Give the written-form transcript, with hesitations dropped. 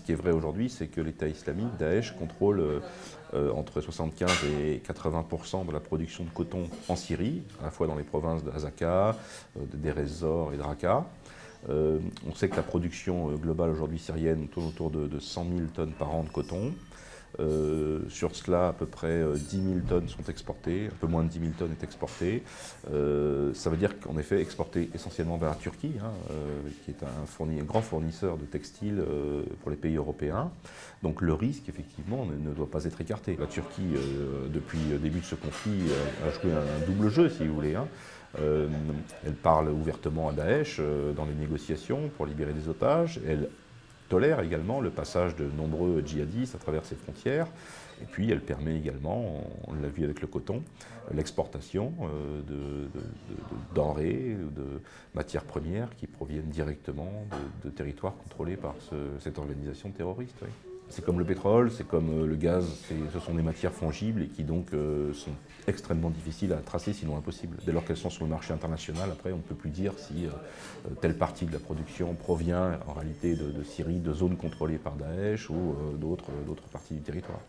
qui est vrai aujourd'hui, c'est que l'État islamique, Daesh, contrôle entre 75 et 80% de la production de coton en Syrie, à la fois dans les provinces de Hasaka, de Deir ez-Zor et de Raqqa. On sait que la production globale aujourd'hui syrienne tourne autour de 100 000 tonnes par an de coton. Sur cela, à peu près 10 000 tonnes sont exportées, un peu moins de 10 000 tonnes est exportée. Ça veut dire qu'en effet, exporté essentiellement vers la Turquie, qui est un grand fournisseur de textiles pour les pays européens. Donc le risque, effectivement, ne doit pas être écarté. La Turquie, depuis le début de ce conflit, a joué un double jeu, si vous voulez. Elle parle ouvertement à Daesh dans les négociations pour libérer des otages. Elle tolère également le passage de nombreux djihadistes à travers ses frontières. Et puis elle permet également, on l'a vu avec le coton, l'exportation de denrées, de matières premières qui proviennent directement de territoires contrôlés par cette organisation terroriste. Oui. C'est comme le pétrole, c'est comme le gaz, ce sont des matières fongibles et qui donc sont extrêmement difficiles à tracer, sinon impossibles. Dès lors qu'elles sont sur le marché international, après on ne peut plus dire si telle partie de la production provient en réalité de Syrie, de zones contrôlées par Daesh ou d'autres parties du territoire.